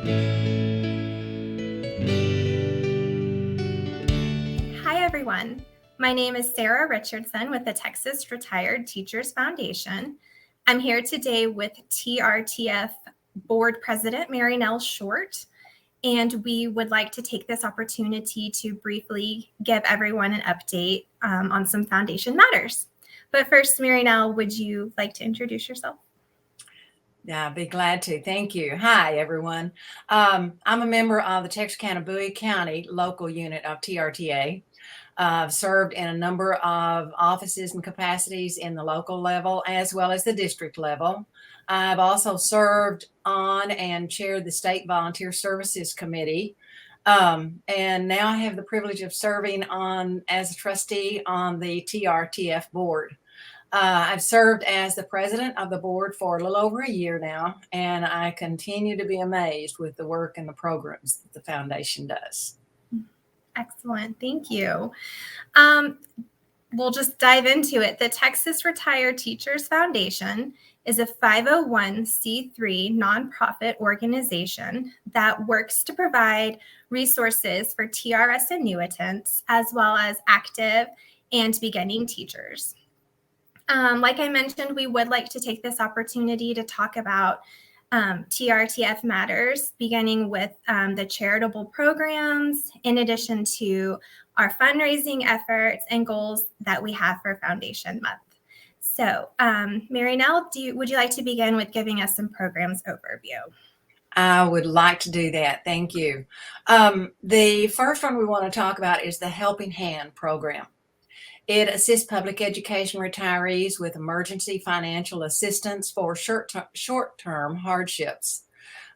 Hi, everyone. My name is Sarah Richardson with the Texas Retired Teachers Foundation. I'm here today with TRTF Board President Mary Nell Short, and we would like to take this opportunity to briefly give everyone an update on some foundation matters. But first, Mary Nell, would you like to introduce yourself? Yeah, I'd be glad to. Thank you. Hi, everyone. I'm a member of the Texarkana Bowie County local unit of TRTA. I've served in a number of offices and capacities in the local level as well as the district level. I've also served on and chaired the State Volunteer Services Committee. And now I have the privilege of serving on as a trustee on the TRTF board. I've served as the president of the board for a little over a year now, and I continue to be amazed with the work and the programs that the foundation does. Excellent. Thank you. We'll just dive into it. The Texas Retired Teachers Foundation is a 501c3 nonprofit organization that works to provide resources for TRS annuitants as well as active and beginning teachers. Like I mentioned, we would like to take this opportunity to talk about TRTF matters, beginning with the charitable programs, in addition to our fundraising efforts and goals that we have for Foundation Month. So, Mary Nell, would you like to begin with giving us some programs overview? I would like to do that. Thank you. The first one we want to talk about is the Helping Hand program. It assists public education retirees with emergency financial assistance for short-term hardships.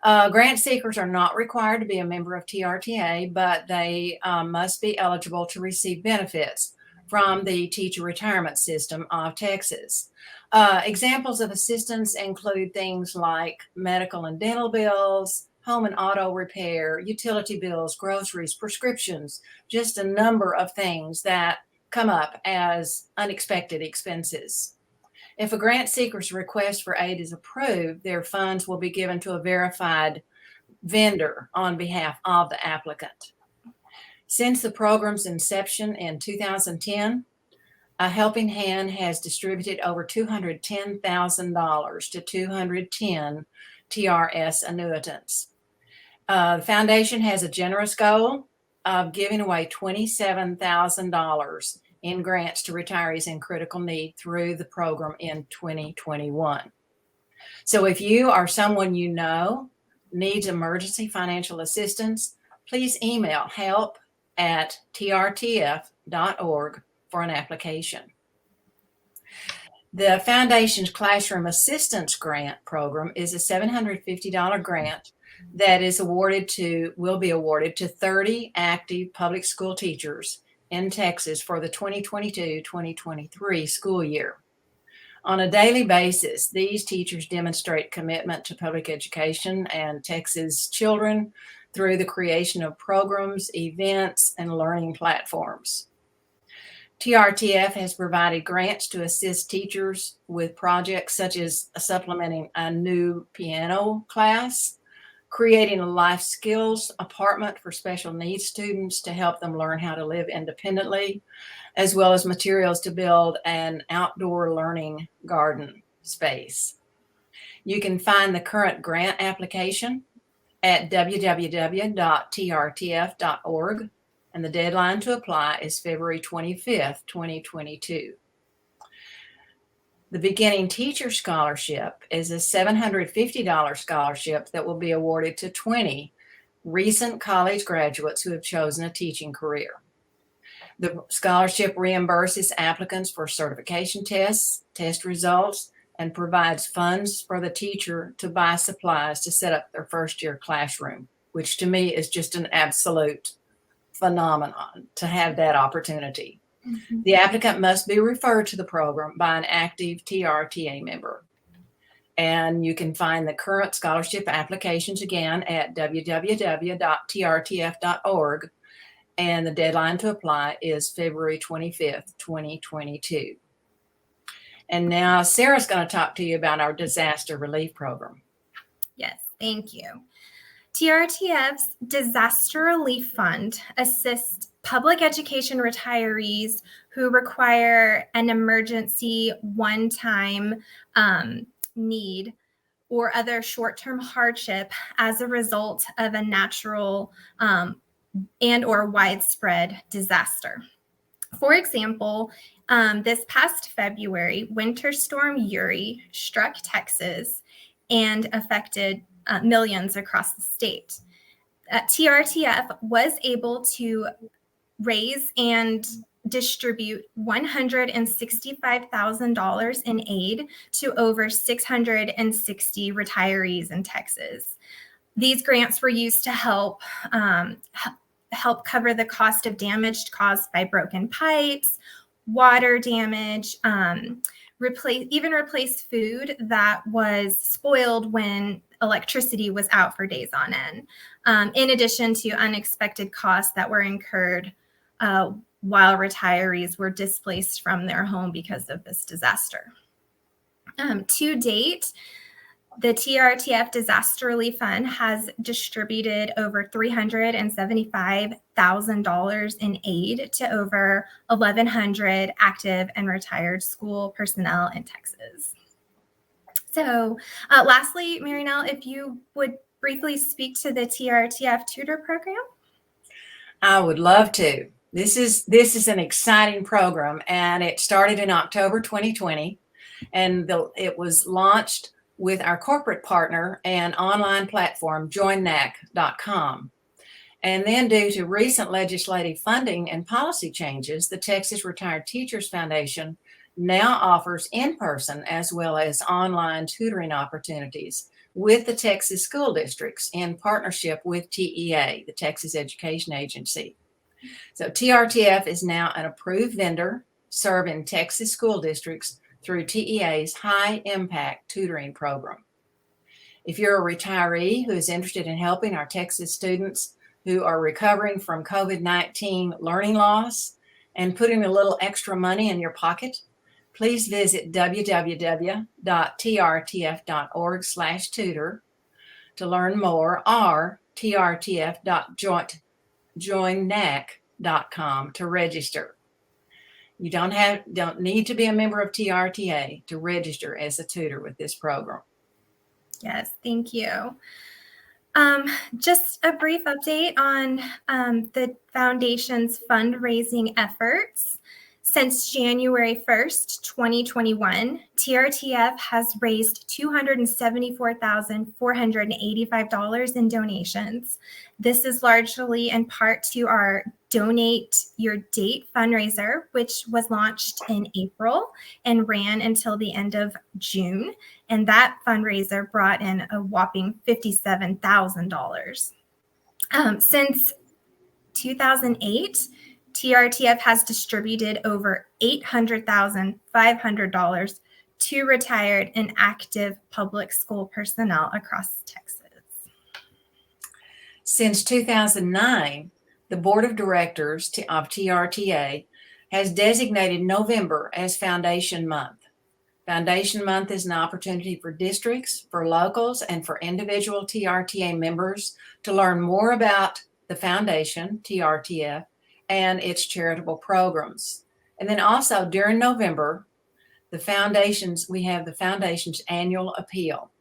Grant seekers are not required to be a member of TRTA, but they must be eligible to receive benefits from the Teacher Retirement System of Texas. Examples of assistance include things like medical and dental bills, home and auto repair, utility bills, groceries, prescriptions, just a number of things that come up as unexpected expenses. If a grant seeker's request for aid is approved, their funds will be given to a verified vendor on behalf of the applicant. Since the program's inception in 2010, A Helping Hand has distributed over $210,000 to 210 TRS annuitants. The foundation has a generous goal of giving away $27,000 in grants to retirees in critical need through the program in 2021. So if you or someone you know needs emergency financial assistance, please email help@trtf.org for an application. The foundation's Classroom Assistance Grant program is a $750 grant that will be awarded to 30 active public school teachers in Texas for the 2022-2023 school year. On a daily basis, these teachers demonstrate commitment to public education and Texas children through the creation of programs, events, and learning platforms. TRTF has provided grants to assist teachers with projects such as supplementing a new piano class, creating a life skills apartment for special needs students to help them learn how to live independently, as well as materials to build an outdoor learning garden space. You can find the current grant application at www.trtf.org, and the deadline to apply is February 25th, 2022. The Beginning Teacher Scholarship is a $750 scholarship that will be awarded to 20 recent college graduates who have chosen a teaching career. The scholarship reimburses applicants for certification tests, test results, and provides funds for the teacher to buy supplies to set up their first year classroom, which to me is just an absolute phenomenon to have that opportunity. Mm-hmm. The applicant must be referred to the program by an active TRTA member. And you can find the current scholarship applications again at www.trtf.org. And the deadline to apply is February 25th, 2022. And now Sarah's going to talk to you about our disaster relief program. Yes, thank you. TRTF's Disaster Relief Fund assists public education retirees who require an emergency one-time need or other short-term hardship as a result of a natural and or widespread disaster. For example, this past February, Winter Storm Uri struck Texas and affected millions across the state. TRTF was able to raise and distribute $165,000 in aid to over 660 retirees in Texas. These grants were used to help cover the cost of damage caused by broken pipes, water damage, replace food that was spoiled when electricity was out for days on end, in addition to unexpected costs that were incurred while retirees were displaced from their home because of this disaster. To date, the TRTF Disaster Relief Fund has distributed over $375,000 in aid to over 1,100 active and retired school personnel in Texas. So lastly, Mary Nell, if you would briefly speak to the TRTF Tutor program. I would love to. This is an exciting program, and it started in October 2020, and it was launched with our corporate partner and online platform, joinnac.com. And then due to recent legislative funding and policy changes, the Texas Retired Teachers Foundation now offers in-person as well as online tutoring opportunities with the Texas school districts in partnership with TEA, the Texas Education Agency. So TRTF is now an approved vendor serving Texas school districts through TEA's High Impact Tutoring Program. If you're a retiree who is interested in helping our Texas students who are recovering from COVID-19 learning loss and putting a little extra money in your pocket, please visit www.trtf.org/tutor to learn more, or trtf.joinnac.com to register. You don't need to be a member of TRTA to register as a tutor with this program. Yes, thank you. Just a brief update on the foundation's fundraising efforts. Since January 1st, 2021, TRTF has raised $274,485 in donations. This is largely in part to our Donate Your Date fundraiser, which was launched in April and ran until the end of June. And that fundraiser brought in a whopping $57,000. Since 2008, TRTF has distributed over $800,500 to retired and active public school personnel across Texas. Since 2009, the Board of Directors of TRTA has designated November as Foundation Month. Foundation Month is an opportunity for districts, for locals, and for individual TRTA members to learn more about the foundation, TRTF, and its charitable programs. And then also during November, we have the foundation's annual appeal.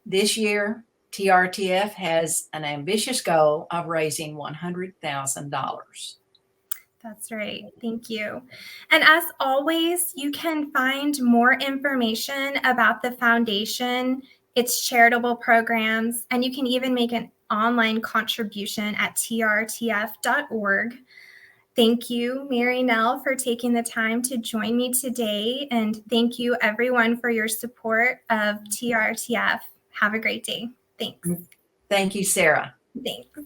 This year, TRTF has an ambitious goal of raising $100,000. That's right. Thank you. And as always, you can find more information about the foundation, its charitable programs, and you can even make an online contribution at trtf.org. Thank you, Mary Nell, for taking the time to join me today. And thank you, everyone, for your support of TRTF. Have a great day. Thanks. Thank you, Sarah. Thanks.